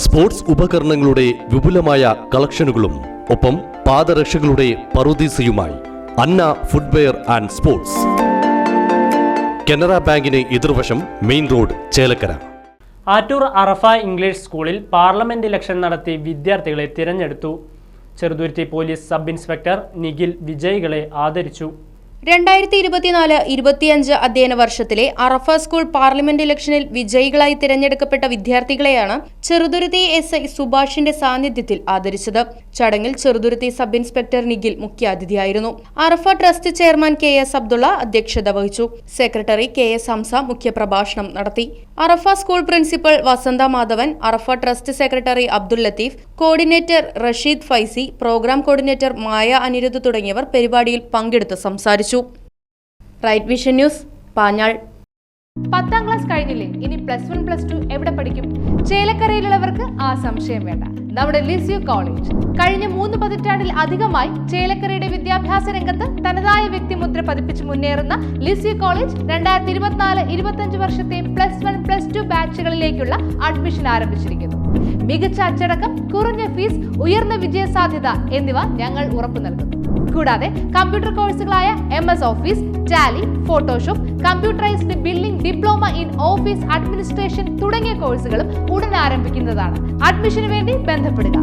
Sports ഉപകരണങ്ങളുടെ വിപുലമായ കളക്ഷനുകളും ഒപ്പം പാദരക്ഷകളുടെ പറുദീസയുമായി അന്ന ഫുട്വെയർ ആൻഡ് സ്പോർട്സ്. കനറ ബാങ്കിന് എതിർവശം മെയിൻ റോഡ്, ചേലക്കര. ആറ്റൂർ അറഫ ഇംഗ്ലീഷ് സ്കൂളിൽ പാർലമെന്റ് ഇലക്ഷൻ നടത്തി വിദ്യാർത്ഥികളെ തിരഞ്ഞെടുത്തു. Cheruthuruthy police sub inspector Nikhil വിജയികളെ ആദരിച്ചു. 2024-25 അധ്യയന വർഷത്തിലെ അറഫ സ്കൂൾ പാർലമെന്റ് ഇലക്ഷനിൽ വിജയികളായി തിരഞ്ഞെടുക്കപ്പെട്ട വിദ്യാർത്ഥികളെയാണ് ചെറുതുരുത്തി SI സുഭാഷിന്റെ സാന്നിധ്യത്തിൽ ആദരിച്ചത്. ചടങ്ങിൽ ചെറുതുരുത്തി സബ് ഇൻസ്പെക്ടർ നിഖിൽ മുഖ്യാതിഥിയായിരുന്നു. Arafa trust chairman KS Abdulla അധ്യക്ഷത വഹിച്ചു. സെക്രട്ടറി KS ഹംസ മുഖ്യപ്രഭാഷണം നടത്തി. Arafa school principal Vasantha Madhavan, Arafa trust secretary Abdul Latheef, coordinator Rasheed Faizy, program coordinator Maya Anirudh തുടങ്ങിയവർ പരിപാടിയിൽ പങ്കെടുത്ത് സംസാരിച്ചു. Right vision news, Panjal. 10ാം ക്ലാസ് കഴിഞ്ഞില്ലേ? ഇനി +1 +2 എവിടെ പഠിക്കും? ചേലക്കരയിലുള്ളവർക്ക് ആ സംശയം വേണ്ട. നമ്മുടെ ലിസ്യു കോളേജ് കഴിഞ്ഞ 3 പതിറ്റാണ്ടിൽ അധികമായി ചേലക്കരയുടെ വിദ്യാഭ്യാസ രംഗത്ത് തനതായ വ്യക്തിമുദ്ര പതിപ്പിച്ച് മുന്നേറുന്ന ലിസ്യു കോളേജ് 2024-25 വർഷത്തെ +1 +2 ബാച്ചുകളിലേക്കുള്ള അഡ്മിഷൻ ആരംഭിച്ചിരിക്കുന്നു. മികച്ച അച്ചടക്കം, കുറഞ്ഞ ഫീസ്, ഉയർന്ന വിജയ സാധ്യത എന്നിവ ഞങ്ങൾ ഉറപ്പു നൽകുന്നു. കൂടാതെ കമ്പ്യൂട്ടർ കോഴ്സുകളായ MS office, Tally, Photoshop, computerised billing, diploma in office administration തുടങ്ങിയ കോഴ്സുകളും ഉടൻ ആരംഭിക്കുന്നതാണ്. അഡ്മിഷന് വേണ്ടി ബന്ധപ്പെടുക.